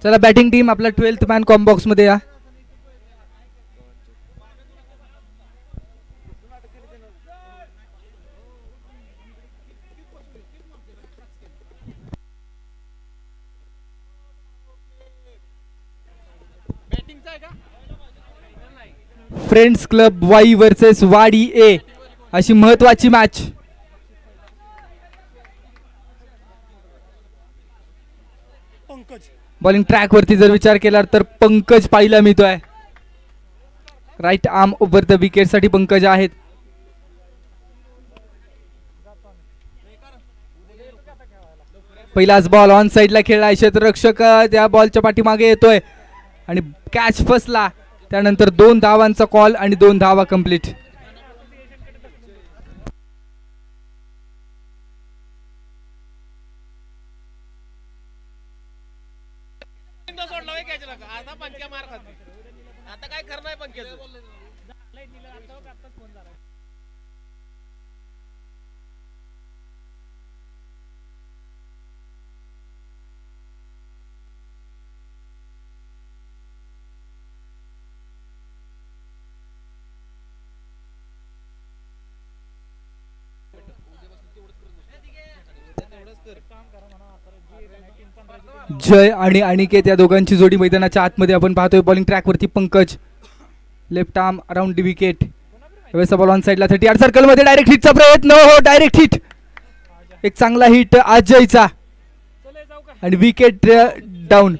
चला batting team आपला 12th man com box मध्ये या. फ्रेंड्स क्लब वाई वर्सेस वाडी ए अशी महत्वाची मॅच. बॉलिंग ट्रॅक वरती जर विचार केला तर पंकज पाहिला मिळतोय. Right arm over the wicket साठी पंकज आहेत. पहिलाच बॉल ऑन साइडला खेळला. क्षेत्ररक्षक त्या बॉलच्या पाठीमागे येतोय आणि कॅच फसला. त्यानंतर 2 धावांचा कॉल आणि 2 धावा कंप्लीट. आता काय करणार पंकज. जय आणि अनिकेत या दोघांची जोडी मैदानाच्या आतमध्ये आपण पाहतोय. बॉलिंग ट्रॅक वरती Pankaj. Left arm around the wicket. वेसा बॉल ऑन साइडला 38 सर्कल मध्ये डायरेक्ट हिटचा प्रयत्न. हो डायरेक्ट हिट. एक चांगला हिट अजयचा आणि विकेट डाऊन.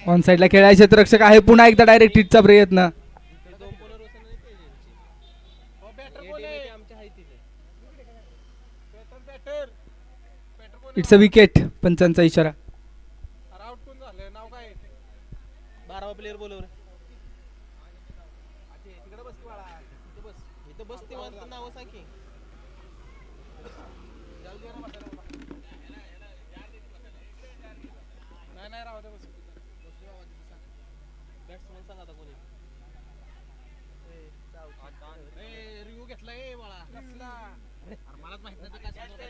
ऑन साइडला खेळायचे क्षेत्ररक्षक आहे. पुन्हा एकदा डायरेक्ट हिटचा प्रयत्न. It's a wicket. पंचांचा इशारा. 12वा प्लेयर बोलवर. नाव सांग. नाही राहू दे. बॅट्समन सांग आता कोणी. रिव्ह्यू घेतलाय मला. मलाच माहित नाही काय.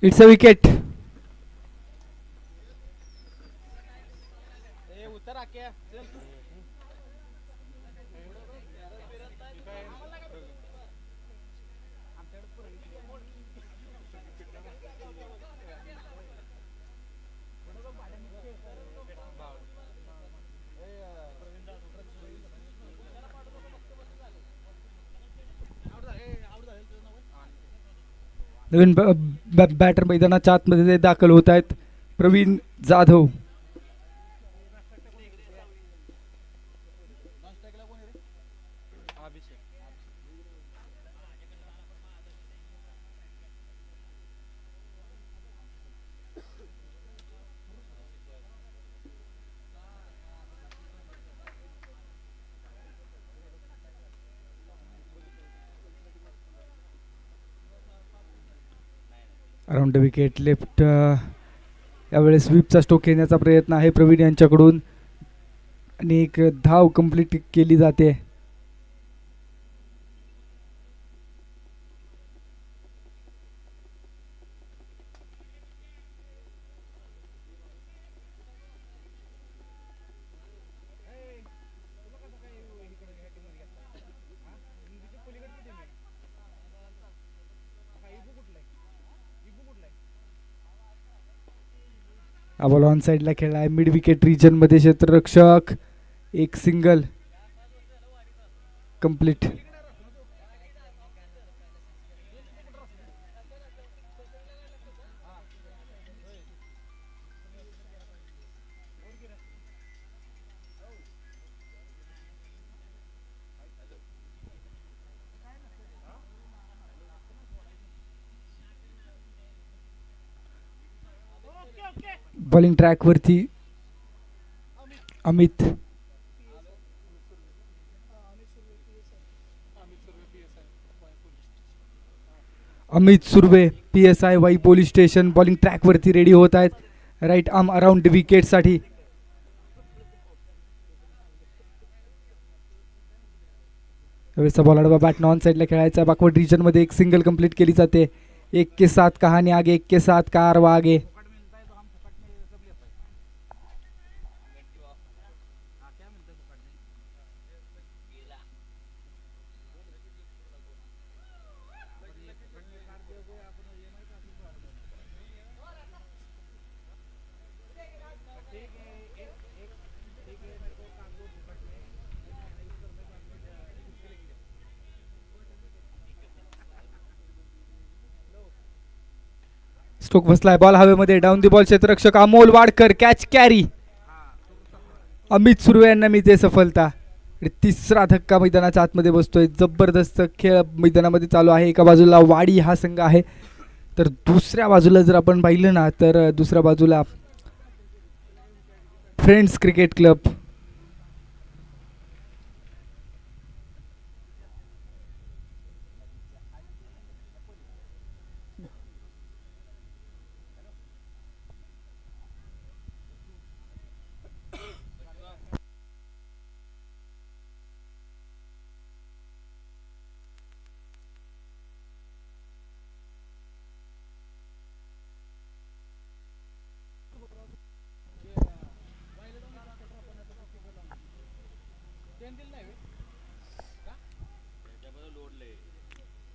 It's a wicket. नवीन बॅटर मैदानाच्या आतमध्ये दाखल होत आहेत. Pravin Jadhav. Around the wicket left. यावेळेस स्वीपचा स्ट्रोक घेण्याचा प्रयत्न आहे प्रवीण यांच्याकडून आणि एक धाव कंप्लीट केली जाते. हा बॉल ऑन साइडला खेळला आहे. मिड विकेट रिजन मध्ये क्षेत्ररक्षक. एक सिंगल कंप्लीट. बॉलिंग ट्रॅक वरती Amit. Amit Surve PSI Wai police station bowling track वरती रेडी होत आहेत. राईट आर्म अराउंड विकेट साठी. बॉल आडवा बॅट नॉन साइडला खेळायचा. बॅकवर्ड रिजन मध्ये एक सिंगल कंप्लीट केली जाते. 1 के 7 कहानी आगे, 1 के 7 कारवा आगे. स्ट्रोक बसलाय. बॉल हवेमध्ये. Down the ball. क्षेत्ररक्षक अमोल वाडकर कॅच कॅरी. अमित सुर्वे यांना मिळते सफलता. तिसरा धक्का मैदानाच्या आतमध्ये बसतोय. जबरदस्त खेळ मैदानामध्ये चालू आहे. एका बाजूला वाडी हा संघ आहे तर दुसऱ्या बाजूला जर आपण पाहिलं ना तर दुसऱ्या बाजूला friends cricket club.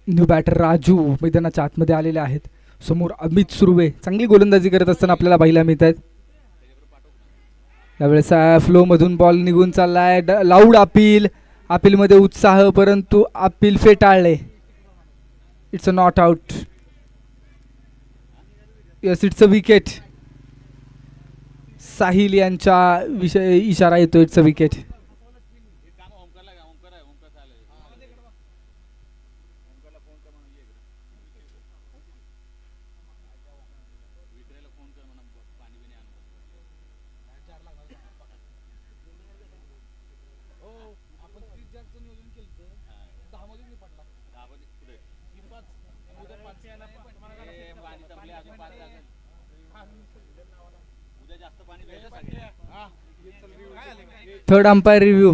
New batter Raju मैदानाच्या आतमध्ये आलेले आहेत. समोर अमित सुर्वे चांगली गोलंदाजी करत असताना आपल्याला पाहायला मिळत आहेत. यावेळेस फ्लो मधून बॉल निघून चाललाय. Loud appeal. अपील मध्ये उत्साह परंतु अपील फेटाळले. It's a not out. Yes it's a wicket. Sahil यांच्या विषय इशारा येतो. It's a wicket. Third umpire review.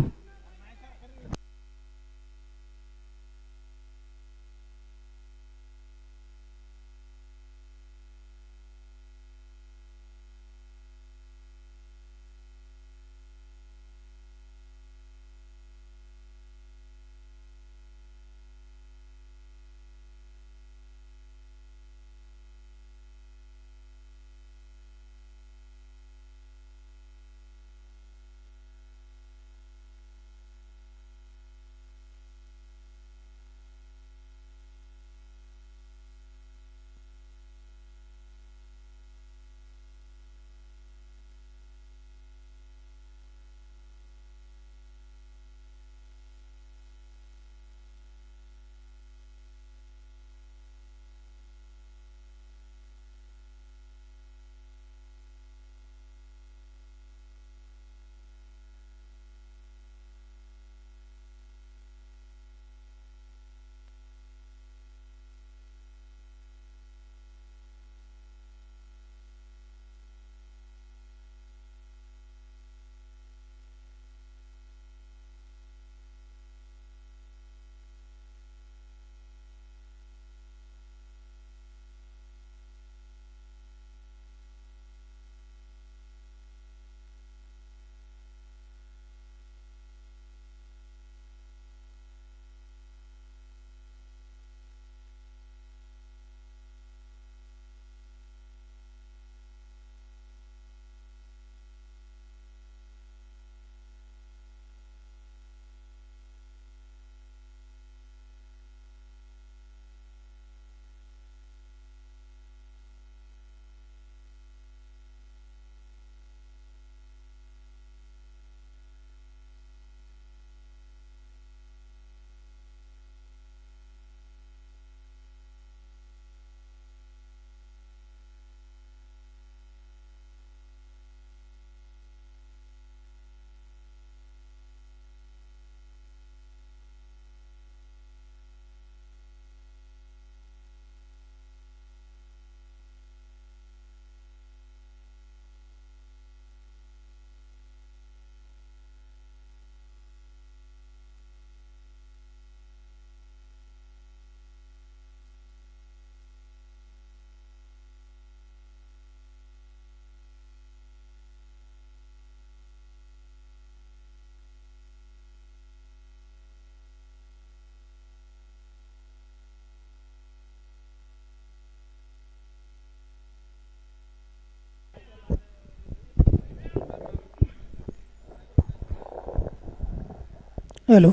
Hello.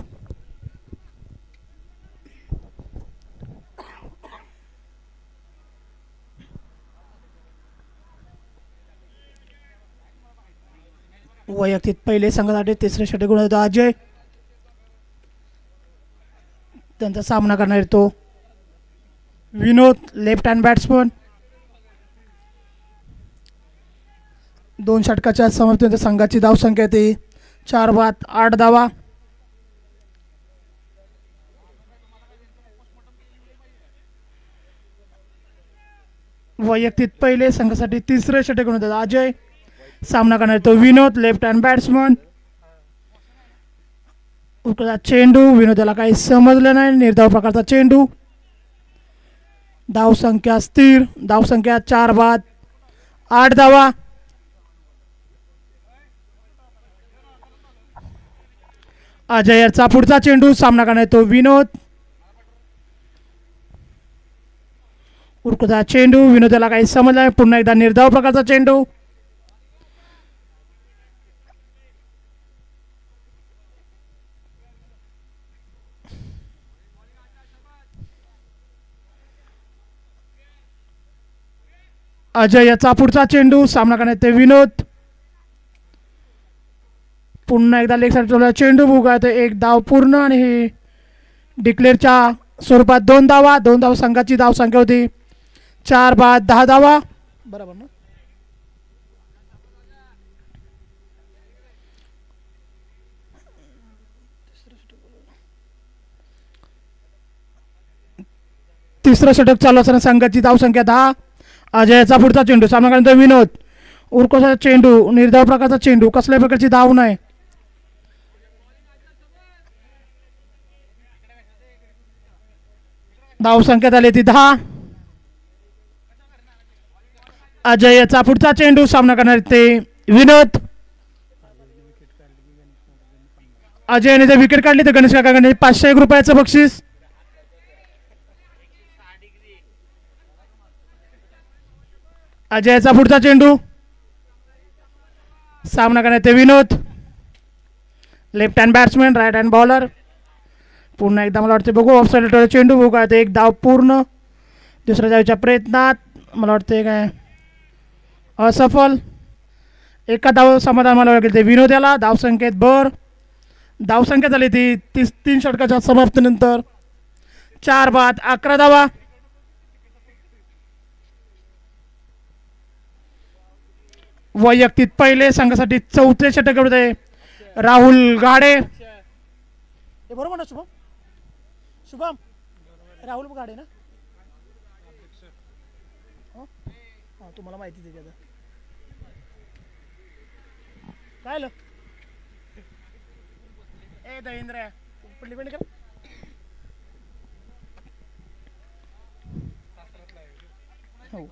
वैयक्तिक पहिले संघासाठी तिसरे षटक गुण देतो अजय. त्यांचा सामना करणार तो विनोद, लेफ्ट हँड बॅट्समन. 2 षटकाच्या समाप्तीनंतर संघाची धावसंख्या ती 4 बाद 8 धावा. वैयक्तिक पहिले संघासाठी तिसरे षटक गुण देतो अजय. सामना करणार तो विनोद, लेफ्ट हँड बॅट्समन. उकळा चेंडू, विनोदाला काही समजलं नाही, निर्धाव प्रकारचा चेंडू. धावसंख्या स्थिर, धावसंख्या 4 बाद 8 धावा. अजयचा पुढचा चेंडू, सामना करणार तो विनोद. उरकुदा चेंडू, विनोदाला काही समजलं नाही, पुन्हा एकदा निर्धाव प्रकारचा चेंडू. अजयचा पुढचा चेंडू, सामना करण्यात ते विनोद. पुन्हा एकदा लेग साईड चेंडू बुगा, एक धाव पूर्ण आणि हे डिक्लेअरच्या स्वरूपात 2 धावा. 2 धाव संघाची धावसंख्या होती 4 बाद 10 धावा. बरोबर ना. तिसरं षटक चालू असताना संघाची धावसंख्या 10. अजयचा पुढचा चेंडू, सामना करण्याचा विनोद. उरकोचा चेंडू, निर्धाव प्रकारचा चेंडू, कसल्याही प्रकारची धाव नाही. धावसंख्या झाली ती 10. अजयचा पुढचा चेंडू, सामना करणार ते विनोद. अजयने जर विकेट काढली तर गणेश काकाकडे 501 रुपयाचं बक्षीस. अजयचा पुढचा चेंडू, सामना करण्यात ते Vinod. Left hand batsman, right hand bowler. पुन्हा एकदा मला वाटते बघू ऑफसाईड चेंडू बघू काय ते एक धाव पूर्ण. दुसऱ्या धावच्या प्रयत्नात मला वाटते काय असफल. एका धाव समाधान मला वाटेल ते विनोद याला. धावसंख्येत भर. धावसंख्या झाली ती 3 षटकाच्या समाप्तीनंतर 4 बाद 11 धावा. वैयक्तिक पहिले संघासाठी 4थे षटक होते राहुल गाडे. बरोबर ना शुभम? शुभम राहुल गाडे ना. तुम्हाला माहिती आहे त्याचं काय लो ए दहींद्र पडली पडली कर. हो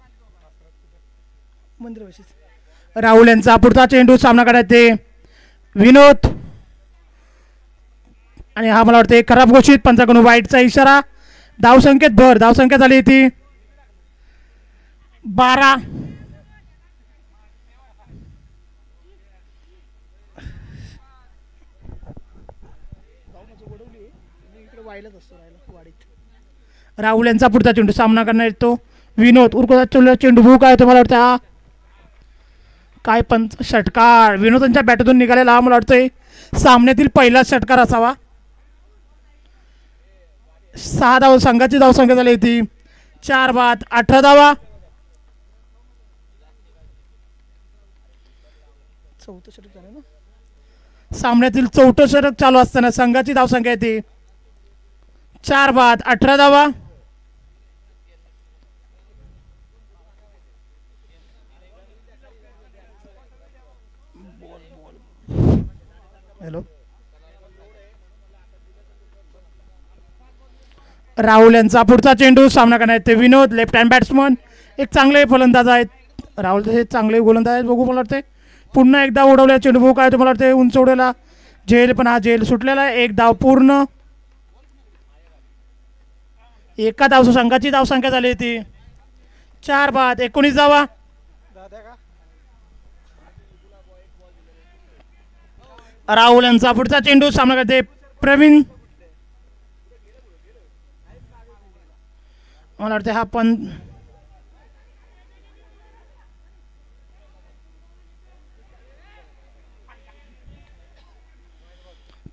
मंदिर वशीच. राहुल यांचा पुढचा चेंडू, सामना करण्यात ते विनोद. आणि हा मला वाटतं खराब घोषित, पंचाकडून वाईटचा इशारा. धावसंख्येत भर. धावसंख्या झाली ती 12. राहुल यांचा पुढचा चेंडू, सामना करणार येतो विनोद. उरकोचा चेंडू भू काय मला वाटतं हा काय पंच षटकार विनोदांच्या बॅटमधून निघालेला. हा मला वाटतंय सामन्यातील पहिला षटकार असावा. 6 धाव संघाची धावसंख्या झाली होती 4 बाद 18 धावा. चौथं षटक झालं ना. सामन्यातील 4थं षटक चालू असताना संघाची धावसंख्या येते 4 बाद 18 धावा. हॅलो. राहुल यांचा पुढचा चेंडू, सामना करण्यात ते विनोद. लेफ्ट हँड बॅट्समन, एक चांगले फलंदाज आहेत राहुल. हे चांगले गोलंदाज आहेत. बघू मला वाटते पुन्हा एकदा उडवल्या चेंडू बघू काय तुम्हाला वाटते उंच उडवला झेल, पण हा झेल सुटलेला आहे. एक धाव पूर्ण. एका धाव संघाची धावसंख्या झाली ती 4 बाद 19 धावा. राहुल यांचा पुढचा चेंडू, सामना करते प्रवीण. मला वाटतं हा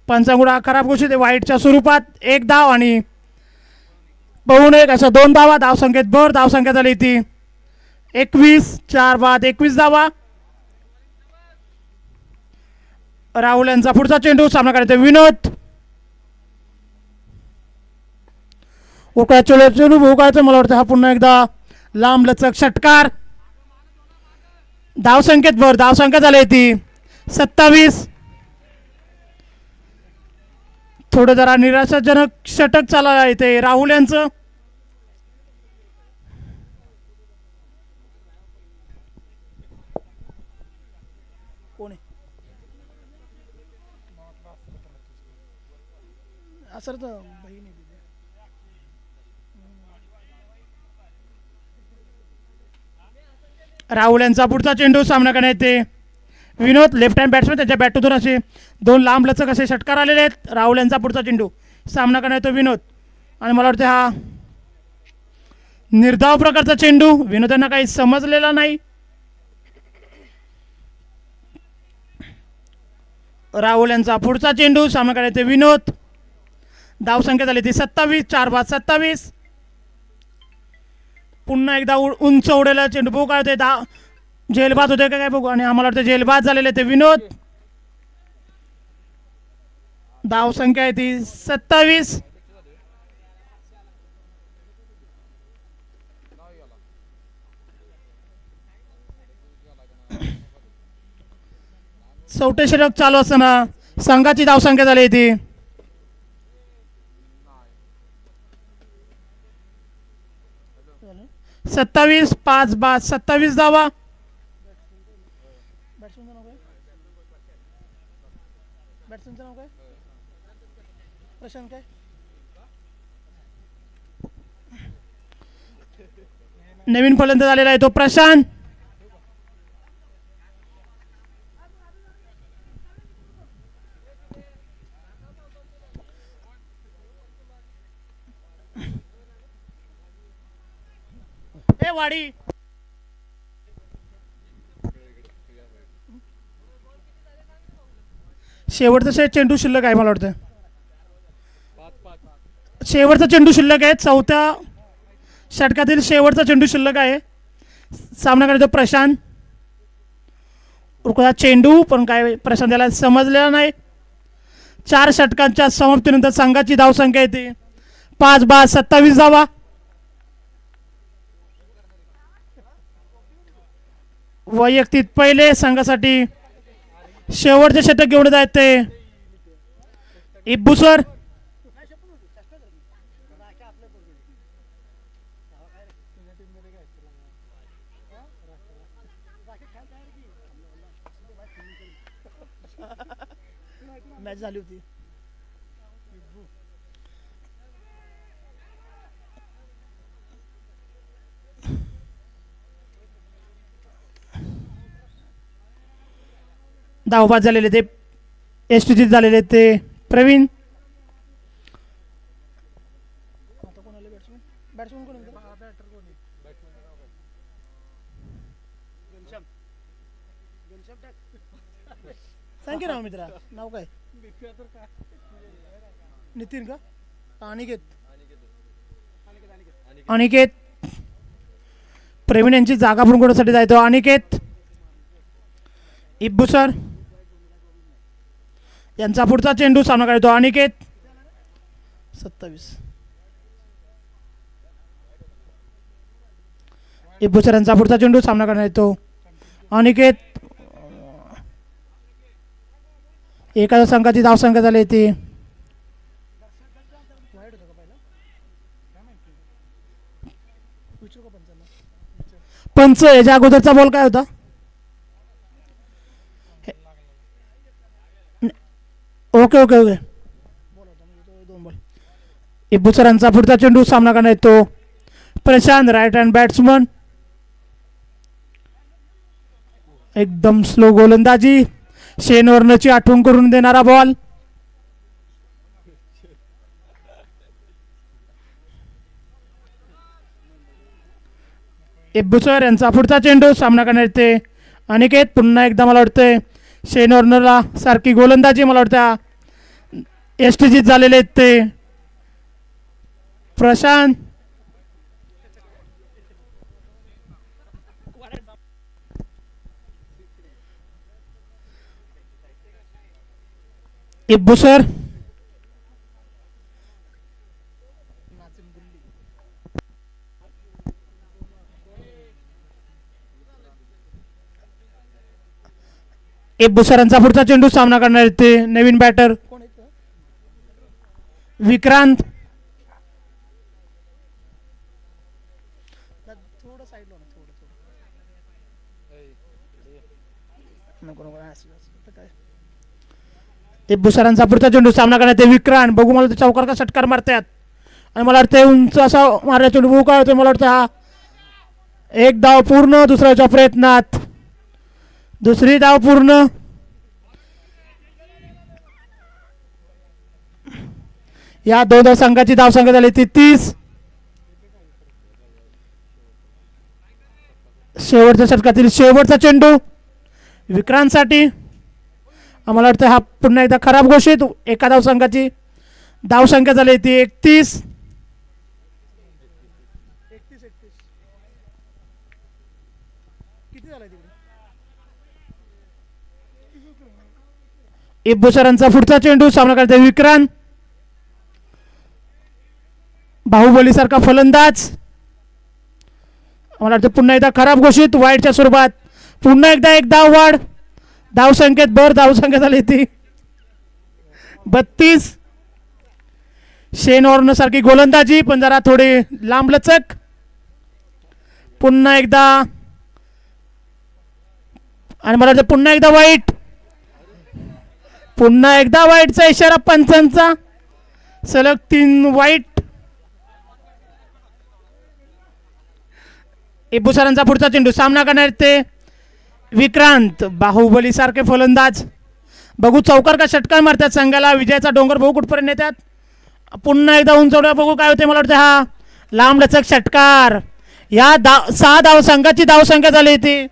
पंचांगुडा खराब घोषित आहे वाईटच्या स्वरूपात. 1 धाव आणि पाहून 1 अशा 2 धावा. धावसंख्येत भर. धावसंख्या झाली ती 21. 4 बाद 21 धावा. राहुल यांचा पुढचा चेंडू. सामना करायचा विनोद. चेंडू भोगायचं. मला वाटतं हा पुन्हा एकदा लांब लचक षटकार. धावसंख्येत भर. धावसंख्या झाली ती 27. थोडं जरा निराशाजनक षटक चालला इथे राहुल यांचं. कोण आहे असं तर बहीण राहुल यांचा पुढचा चेंडू. सामना करण्यात येते विनोद. Left hand batsman. त्याच्या बॅटमधून असे 2 लांब लचक असे षटकार आलेले आहेत. राहुल यांचा पुढचा चेंडू. सामना करण्यात येतो विनोद. आणि मला वाटतं हा निर्धाव प्रकारचा चेंडू. विनोद यांना काही समजलेला नाही. राहुल यांचा पुढचा चेंडू. सामना करण्यात येतो विनोद. धावसंख्या झाली ती 27. 4 बाद 27. पुन्हा एकदा उंच उडेला चेंडू. बघू काय होते. झेलबाद होते का काय बघू. आणि आम्हाला वाटतं झेलबाद झालेले ते विनोद. धावसंख्या आहे ती 27. चौथे षटक चालू असताना संघाची धावसंख्या झाली ती 27. 5 बाद 27 धावा. प्रशांत काय नवीन फलंदाज झालेला आहे तो प्रशांत. ए वाडी शेवटचा चेंडू शिल्लक आहे. मला वाटतं शेवटचा चेंडू शिल्लक आहे. चौथ्या षटकातील शेवटचा चेंडू शिल्लक आहे. सामना करायचा प्रशांत. चेंडू पण काय प्रशांत याला समजलेला नाही. 4 षटकांच्या समाप्तीनंतर संघाची धावसंख्या येते 5 बाद 27 धावा. वैयक्तिक पहिले संघासाठी शेवटचे षटक घेऊन जात ते इब्बू सर. मॅच झाली होती. धावबाद झालेले ते एसटीजीत झालेले ते प्रवीण. सांग की नाव मित्रा. नाव काय नितीन का अनिकेत. अनिकेत प्रवीण यांची जागा पूर्ण करण्यासाठी जायतो. अनिकेत इब्बू सर यांचा पुढचा चेंडू. सामना करतो अनिकेत 27. इब्बू सर यांचा पुढचा चेंडू. सामना करण्यात येतो अनिकेत. एखाद्या संघाची धावसंख्या झाली ती पंच. याच्या अगोदरचा बॉल काय होता. Okay okay okay. इब्बू सरांचा पुढचा चेंडू. सामना करण्यात येतो प्रशांत राईट हँड बॅट्समन. एकदम स्लो गोलंदाजी. शेन वर्नची आठवण करून देणारा बॉल. इब्बुसर यांचा पुढचा चेंडू सामना करण्यात येते अनिकेत. पुन्हा एकदा मला वाटतंय शेन वॉर्नरला सारखी गोलंदाजी मला वाटतं एसटीजीत झालेले आहेत ते प्रशांत. इब्बुसर इब्बुसरांचा पुढचा चेंडू सामना करणार येते नवीन बॅटर विक्रांत. इब्बुसरांचा पुढचा चेंडू सामना करण्यात येते विक्रांत. बघू मला ते चौकार का षटकार मारतात आणि मला वाटतं उंच असा मारला चेंडू बघू काय होते. मला वाटतं हा एक धाव पूर्ण दुसऱ्याच्या प्रयत्नात दुसरी धाव पूर्ण. या दोन संघाची धावसंख्या झाली ती 30. शेवटच्या षटकातील शेवटचा चेंडू विक्रांतसाठी. आम्हाला वाटतं हा पुन्हा एकदा खराब घोषित. एका धावसंघाची धावसंख्या झाली ती 31. इब्बुसरांचा पुढचा चेंडू सामना करते विक्रांत. बाहुबली सारखा फलंदाज. मला वाटतं पुन्हा एकदा खराब घोषित वाईटच्या स्वरूपात. पुन्हा एकदा एक धाव वाढ. धावसंख्येत धावसंख्या झाली ती 32. शेन वॉर्नर सारखी गोलंदाजी पण जरा थोडी लांबलचक. पुन्हा एकदा आणि मला वाटतं पुन्हा एकदा वाईट. पुन्हा एकदा वाईटचा इशारा पंचांचा. सलग 3 वाईट. इब्बुसरांचा पुढचा चेंडू सामना करणार ते विक्रांत. बाहुबली सारखे फलंदाज. बघू चौकार का षटकार मारतात संघाला. विजयाचा डोंगर बघू कुठपर्यंत येतात. पुन्हा एकदा उंचवड्या बघू काय होते. मला वाटतं हा लांब लचक षटकार. या 6 धावसंघाची धावसंख्या झाली ती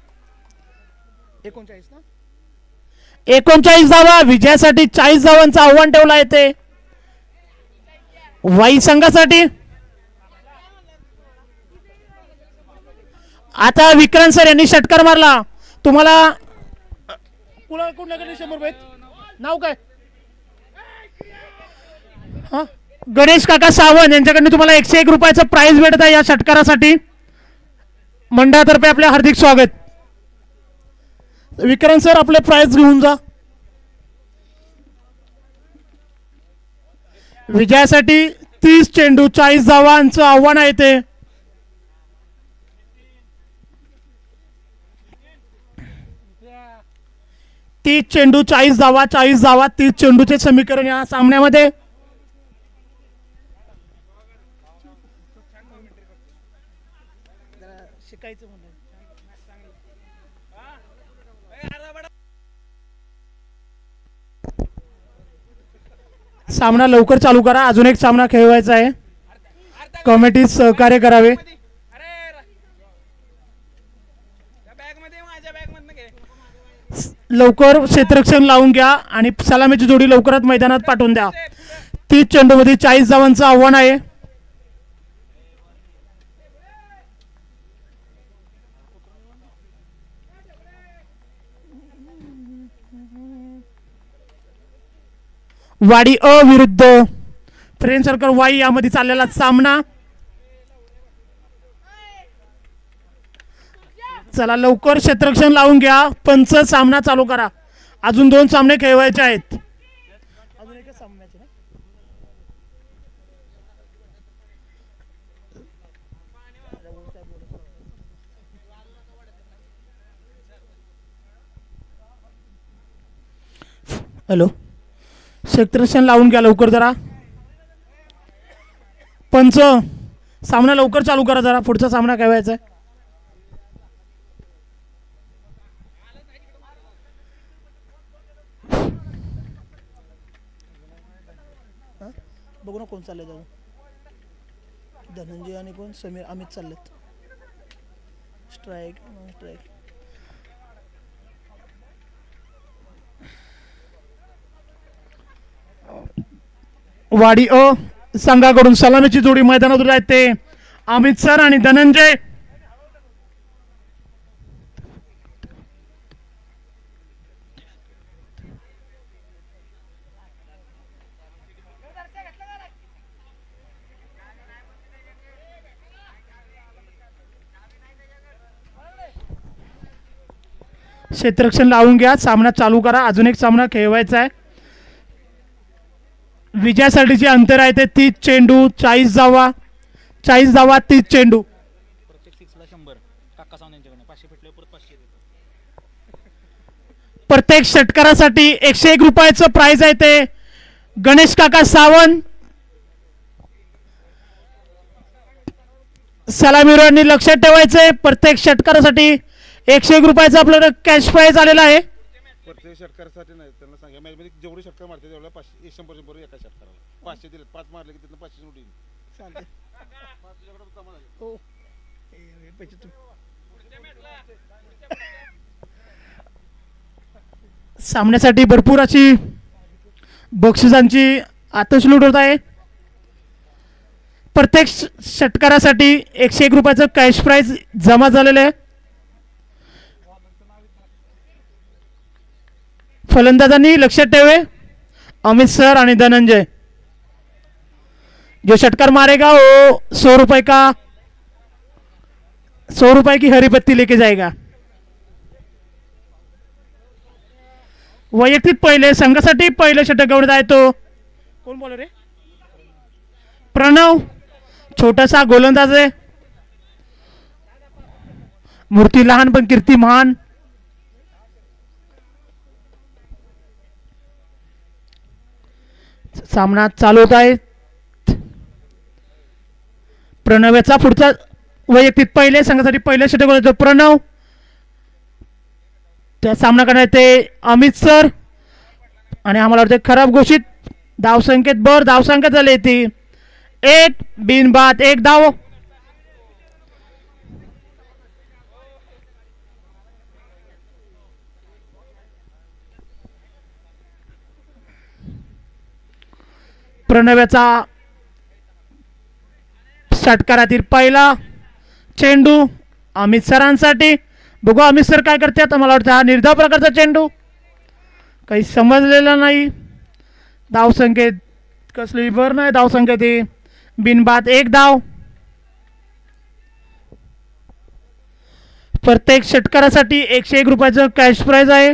39 धावा. विजयासाठी 40 धावांचं आव्हान ठेवलं आहे ते वाई संघासाठी. आता विक्रांत सर यांनी षटकार मारला. तुम्हाला कुणाकडे 100 रुपये नाव काय हा गणेश काका सावंत यांच्याकडनं तुम्हाला 101 रुपयाचं प्राइज भेटत आहे या षटकारासाठी. मंडळातर्फे आपले हार्दिक स्वागत. विक्रांत सर आपले प्राइज घेऊन जा. विजयासाठी 30 चेंडू 40 धावांचं आव्हान आहे ते. 30 चेंडू 40 धावा 40 धावा 30 चेंडूचे समीकरण या सामन्यामध्ये. सामना लवकर चालू करा. अजून एक सामना खेळवायचा आहे. कमिटी सहकार्य करावे. लवकर क्षेत्ररक्षण लावून घ्या आणि सलामीची जोडी लवकरात मैदानात पाठवून द्या. 30 चेंडूमध्ये 40 धावांचं आव्हान आहे. वाडी अ विरुद्ध फ्रेंड सर्कल वाई यामध्ये चाललेला सामना. चला लवकर क्षेत्ररक्षण लावून घ्या. पंच सामना चालू करा. अजून 2 सामने खेळवायचे आहेत. अजून एकच सामन्याचे ना. हॅलो क्षेत्ररक्षण लावून घ्या लवकर जरा. पंच सामना लवकर चालू करा जरा. पुढचा सामना खेळवायचा आहे. बघू ना कोण चालले जाऊ. धनंजय आणि कोण समीर अमित चाललेत. Strike strike. वाडी अ संघाकडून सलामीची जोडी मैदानात उतरत आहेत ते अमित सर आणि धनंजय. क्षेत्ररक्षण लावून घ्या. सामना चालू करा. अजून एक सामना खेळवायचा आहे. विजयासाठीचे अंतर आहे ते 30 चेंडू 40 धावा 30 चेंडू. प्रत्येक 6ला 100. काका सावंत यांच्याकडे 500 भेटले परत 500 देतो. प्रत्येक षटकारासाठी 101 रुपयाचं प्राइज आहे ते गणेश काका सावंत. सलामीवीरांनी लक्षात ठेवायचंय प्रत्येक षटकारासाठी 101 रुपयाचा आपल्याला कॅश प्राइज आलेला आहे. प्रत्येक षटकारासाठी नाही त्यांना सांगा मॅच मध्ये जेवढे षटकार मारते तेवढ्या 500 100 एका षटकाराला 500 दिले 5 मारले की तिथं 500 उडील. सामन्यासाठी भरपूर अशी बक्षिसांची आतषलूट होत आहे. प्रत्येक षटकारासाठी 101 रुपयाचं कॅश प्राइज जमा झालेलं आहे. फलंदाजांनी लक्षात ठेवे अमित सर आणि धनंजय. जो षटकार मारेगा वो 100 रुपए का 100 रुपए की हरी पत्ती लेके जाएगा. वैयक्तिक पहिले संघासाठी पहिले षटक गवण्यात आहे तो कोण बोल रे प्रणव. छोटासा गोलंदाज आहे. मूर्ती लहान पण कीर्ती महान. सामना चालू होत आहे. प्रणव याचा पुढचा वैयक्तिक पहिले संघासाठी पहिले षटक होतो प्रणव. त्या सामना करणार ते अमित सर आणि आम्हाला वाटते खराब घोषित धावसंख्येत बर धावसंख्या झाली ती 1 बिनबाद 1 धाव. प्रणव्याचा षटकारातील पहिला चेंडू अमित सरांसाठी. बघू अमित सर काय करतात. मला वाटतं हा निर्धाव प्रकारचा चेंडू काही समजलेला नाही. धावसंख्येत कसली बर नाही. धावसंख्येत बिनबाद 1 धाव. प्रत्येक षटकारासाठी 101 रुपयाचं कॅश प्राइज आहे.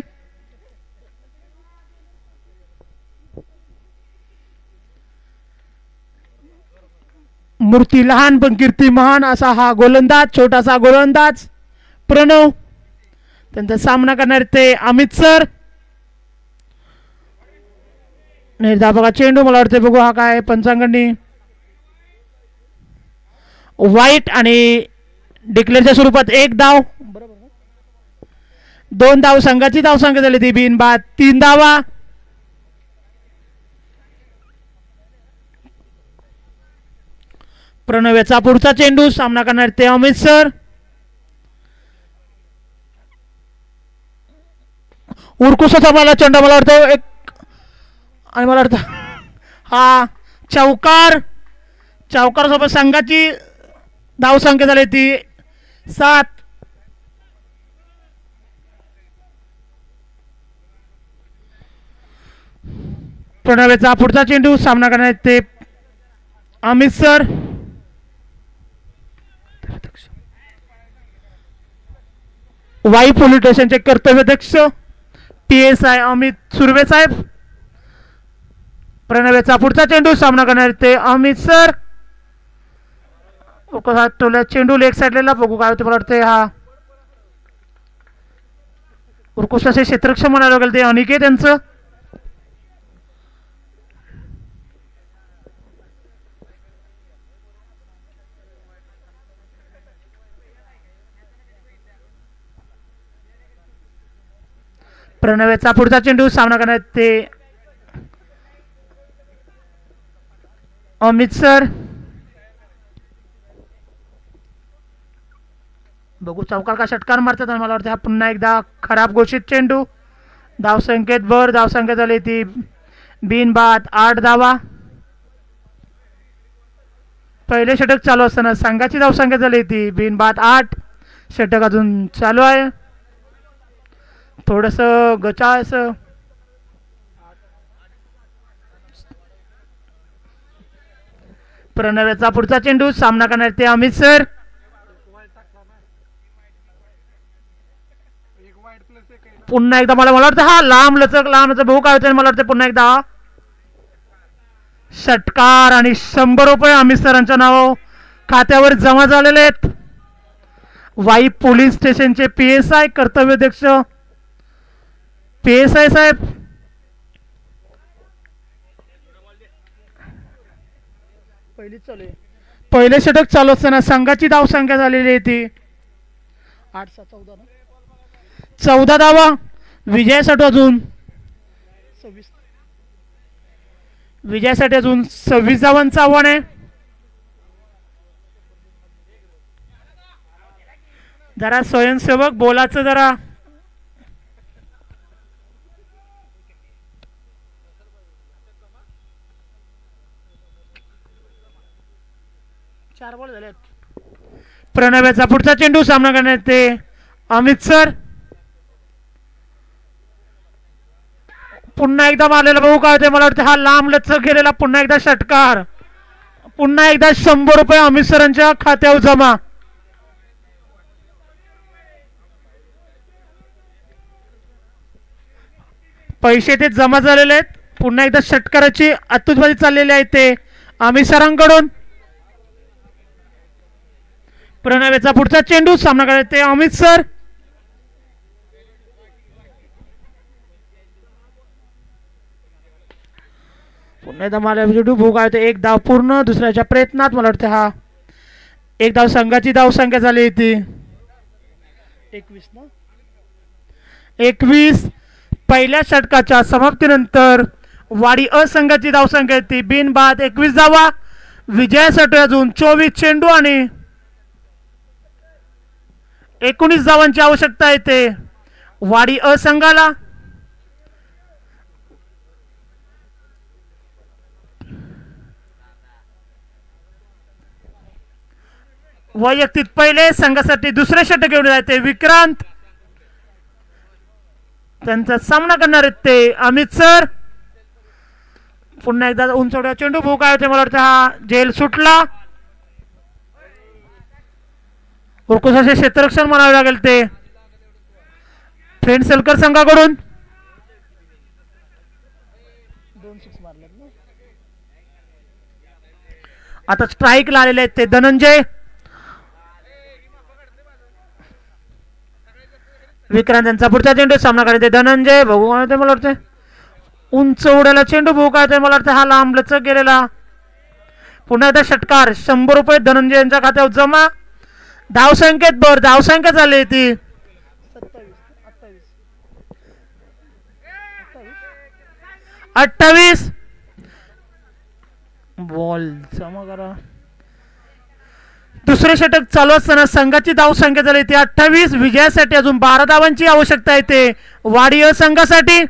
मूर्ती लहान पण कीर्ती महान असा हा गोलंदाज छोटासा गोलंदाज प्रणव. त्यांचा सामना करणार ते अमित सर. निर्धावका चेंडू मला वाटते बघू हा काय पंचांगांनी वाईट आणि डिक्लेअरच्या स्वरूपात 1 धाव. 2 धाव संघाची धावसंख्या झाली ती बिनबाद 3 धावा. प्रणव याचा पुढचा चेंडू सामना करणार ते अमित सर. उरकुसाचा मला चेंडू मला वाटतं एक आणि मला वाटतं हा चौकार सोबत संघाची धावसंख्या झाली ती 7. प्रणव याचा पुढचा चेंडू सामना करणार ते अमित सर. वाई पोलीस स्टेशनचे कर्तव्याध्यक्ष PSI अमित सुर्वे साहेब. प्रणव्याचा पुढचा चेंडू सामना करणार ते अमित सर. चेंडू लेग साईडला बघू काय होते. मला वाटते हा उरकुसाचे क्षेत्ररक्षण म्हणायला लागेल ते अनिकेत यांचं. प्रणव्याचा पुढचा चेंडू सामना करण्यात ते अमित सर. बघू चौकार का षटकार मारतात आणि मला वाटतं हा पुन्हा एकदा खराब घोषित चेंडू. धावसंख्येत भर. धावसंख्या झाली ती बिनबाद 8 धावा. पहिले षटक चालू असताना संघाची धावसंख्या झाली ती बिनबाद 8. षटक अजून चालू आहे. थोडंसं गचाळसं प्रणव्याचा पुढचा चेंडू. सामना करणार ते अमित सर. पुन्हा एकदा मला वाटतं हा लांब लचक भाऊ काय होतं. मला वाटतं पुन्हा एकदा षटकार आणि 100 रुपये अमित सरांच्या नाव खात्यावर जमा झालेले आहेत. वाई पोलीस स्टेशनचे PSI कर्तव्याध्यक्ष PSI साहेब. पहिले षटक चालू असताना संघाची धावसंख्या झालेली आहे ती 14 धावा. विजयासाठी अजून 26 धावांचं आव्हान आहे. जरा स्वयंसेवक बोलाचं जरा बॉल झाले. प्रणव्याचा पुढचा चेंडू. सामना करण्यात ते अमित सर. पुन्हा एकदा मारलेला भाऊ काय होते. मला वाटतं हा लांब लचक गेलेला पुन्हा एकदा षटकार. पुन्हा एकदा 100 रुपये अमित सरांच्या खात्यावर जमा. पैसे ते जमा झालेले आहेत. पुन्हा एकदा षटकाराची आतुरबाजी चाललेली आहे ते अमित सरांकडून. प्रणव्याचा पुढचा चेंडू. सामना करण्यात ते अमित सर. पुन्हा एकदा मला भूक आहे. एक धाव पूर्ण. दुसऱ्याच्या प्रयत्नात मला वाटतं हा एक धाव संघाची धावसंख्या झाली होती 21. पहिल्या षटकाच्या समाप्तीनंतर वाडी असंघाची धावसंख्या येते बिनबाद 21 धावा. विजयासाठी अजून 24 चेंडू आणि 19 धावांची आवश्यकता येते वाडी असंघाला. वैयक्तिक पहिले संघासाठी दुसरे षटक घेऊन जाते विक्रांत. त्यांचा सामना करणार आहेत ते अमित सर. पुन्हा एकदा उंचवड्या चेंडू भूक आहे. मला वाटतं हा झेल सुटला. उरकुसाचे क्षेत्ररक्षण म्हणावे लागेल ते फ्रेंड सेलकर संघाकडून. आता स्ट्राईक आलेले आहेत ते धनंजय. विक्रांत यांचा पुढचा चेंडू. सामना करायचे धनंजय. बघू मला वाटतं उंच उड्याला चेंडू भूक आहे. मला वाटतं हा लांब लचक गेलेला. पुन्हा एकदा षटकार. 100 रुपये धनंजय यांच्या खात्यावर जमा. धावसंख्येत भर. धावसंख्या झाली ती 28. बॉल जमा करा. दुसरे षटक चालू असताना संघाची धावसंख्या झाली ती 28. विजयासाठी अजून 12 धावांची आवश्यकता येते वाडी संघासाठी.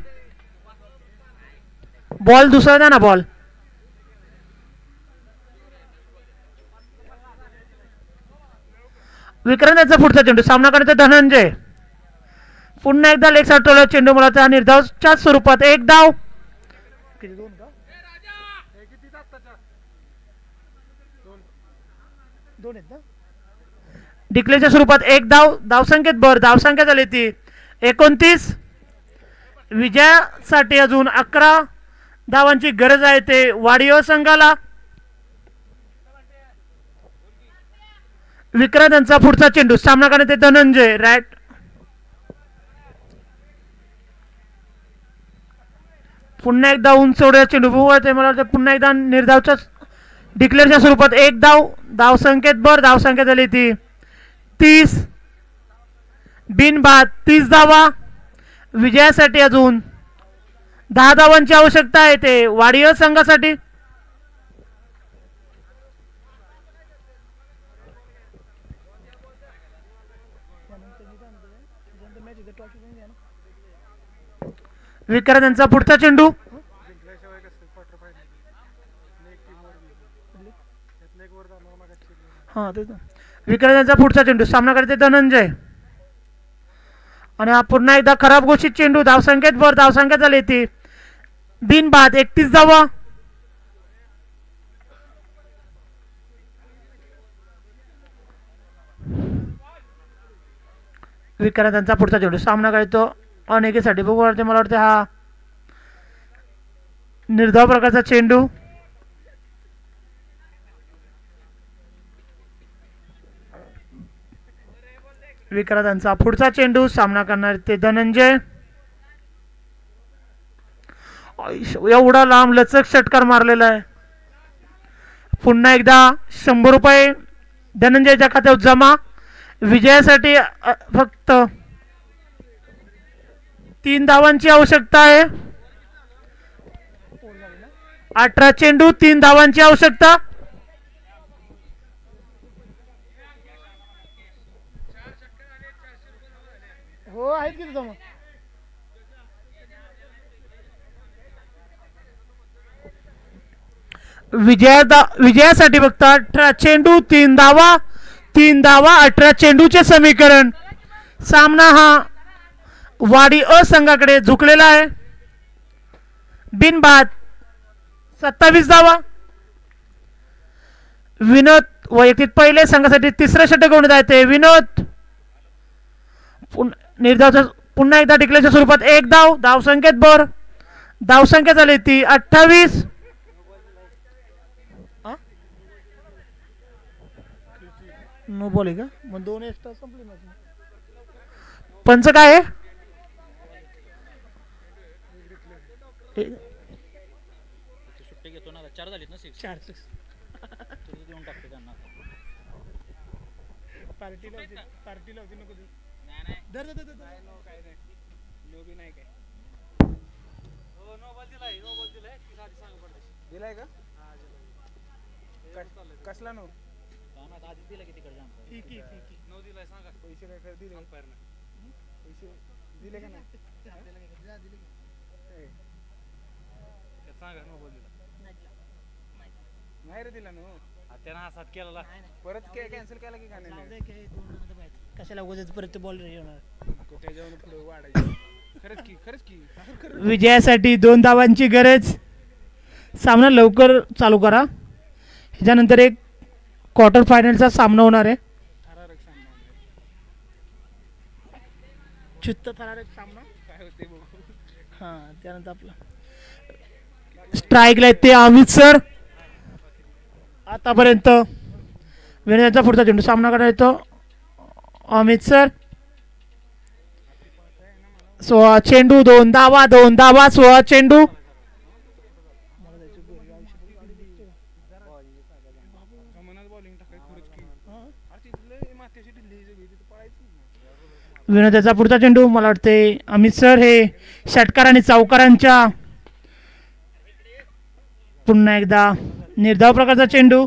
बॉल दुसरा द्या ना. बॉल विक्रांत यांचा पुढचा चेंडू. सामना करण्याचा धनंजय. पुन्हा एकदा लेग साइड टोला चेंडू. मला निर्धावच्या स्वरूपात एक धाव. डिक्लेअरच्या स्वरूपात एक धाव. धावसंख्येत भर. धावसंख्या झाली ती 29. विजयासाठी अजून 11 धावांची गरज आहे ते वाडी संघाला. विक्रांत यांचा पुढचा चेंडू. सामना करण्यात धनंजय राईट. पुन्हा एकदा उंचवड्या चेंडू. मला वाटतं पुन्हा एकदा निर्धावच्या डिक्लेअरच्या स्वरूपात एक धाव. धावसंख्येत भर. धावसंख्या झाली ती 30. बिनबाद 30 धावा. विजयासाठी अजून 10 धावांची आवश्यकता आहे ते वाडी संघासाठी. विक्रांत यांचा पुढचा चेंडू हा तेच ना. विक्रांत यांचा पुढचा चेंडू सामना करते धनंजय आणि हा पुन्हा एकदा खराब घोषित चेंडू. धावसंख्येत वर धावसंख्या झाली ती बिनबाद 31 धावा. विक्रांत यांचा पुढचा चेंडू सामना करतो अनेकीसाठी बघू वाटते मला वाटते हा निर्धाव प्रकारचा चेंडू. विक्रांत यांचा पुढचा चेंडू सामना करणार ते धनंजय. एवढा लांब लचक षटकार मारलेला आहे. पुन्हा एकदा 100 रुपये धनंजयच्या खात्यावर जमा. विजयासाठी फक्त 3 धावांची आवश्यकता आहे. 18 चेंडू 3 धावांची आवश्यकता. हो आहेत की जमा. विजयासाठी फक्त 18 चेंडू 3 धावा 3 धावा 18 चेंडूचे समीकरण. सामना हा वाडी अ संघाकडे झुकलेला आहे. बिनबाद 27 धावा. विनोद वैयक्तिक पहिले संघासाठी तिसरं षटक होण्यात येते. विनोद निर्धाव पुन्हा एकदा टिकल्याच्या स्वरूपात 1 धाव. धावसंख्येत भर धावसंख्या झाली ती 28. नो बॉल आहे का मग 2 एक्स्ट्रा संपली माझी. पंच काय आहे सुट्टी घेतो ना 4 झालीत ना 6 देऊन टाकतो त्यांना. पार्टीला होती नको दे. नाही दर नो काय नाही नो बी नाही काय. हो नो बॉल दिलाय की साधी सांग पडते दिलाय का कसला नो आधी दिला की तिकडे नो दिलाय सांगा. पैसे काय कर दिले पैसे दिले का नाही सांगा नो बॉल दिला नाही रे दिला नो. त्यानं हात केला परत कॅन्सल केला की काय नाही कशाला उगाच परत बॉल येणार. त्याच्यावर पुढे वाढायचं. खरंच की विजयासाठी 2 धावांची गरज. सामना लवकर चालू करा. ह्याच्यानंतर एक क्वार्टर फायनलचा सामना होणार आहे. थरारक सामना काय होते बघू. हा त्यानंतर आपला स्ट्राईकला ते अमित सर. आतापर्यंत विनयाचा पुढचा चेंडू सामना करण्यात येतो अमित सर. 16 चेंडू 2 धावा 16 चेंडू. विनोदाचा पुढचा चेंडू मला वाटते अमित सर हे षटकार आणि चौकारांच्या पुन्हा एकदा निर्धाव प्रकारचा चेंडू.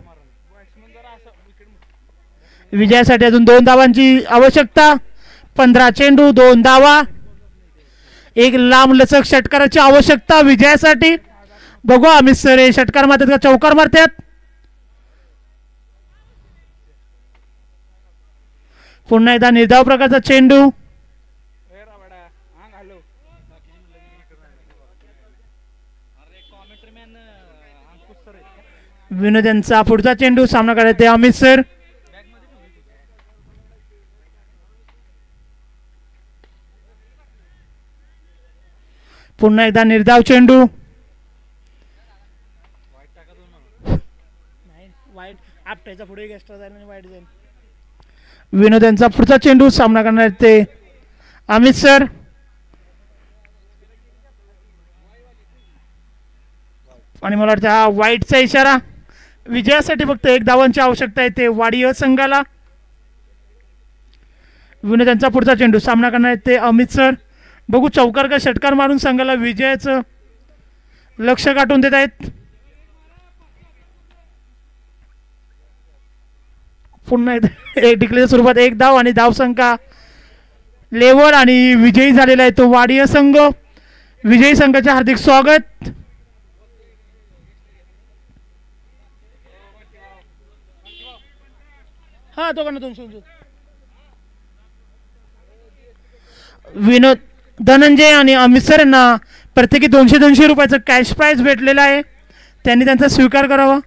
विजयासाठी अजून 2 धावांची आवश्यकता. 15 चेंडू 2 धावा. एक लांब लचक षटकाराची आवश्यकता विजयासाठी. बघू अमित सर हे षटकार मारतात का चौकार मारतात. पुन्हा एकदा निर्धाव प्रकारचा चेंडू. विनोद यांचा पुढचा चेंडू सामना करायचे अमित सर. पुन्हा एकदा निर्धाव चेंडू. वाईट आपट्याचा पुढे एक्स्ट्रा जाईल आणि वाईट जाईल. विनोद यांचा पुढचा चेंडू सामना करणार ते अमित सर. आणि मला वाटतं हा वाईटचा इशारा. विजयासाठी फक्त 1 धावांची आवश्यकता आहे ते वाडी संघाला. विनोद यांचा पुढचा चेंडू सामना करणार ते अमित सर. बघू चौकार का षटकार मारून संघाला विजयाचं लक्ष गाठून देत आहेत. पुन्हा एक टिकल्याच्या स्वरूपात 1 धाव आणि धावसंख्या लेवल आणि विजयी झालेला आहे तो वाडी संघ. विजयी संघाचे हार्दिक स्वागत. हा तो कडनं 200. विनोद धनंजय आणि अमित सर यांना प्रत्येकी 200 रुपयाचं कॅश प्राइज भेटलेलं आहे. त्यांनी त्यांचा स्वीकार करावा.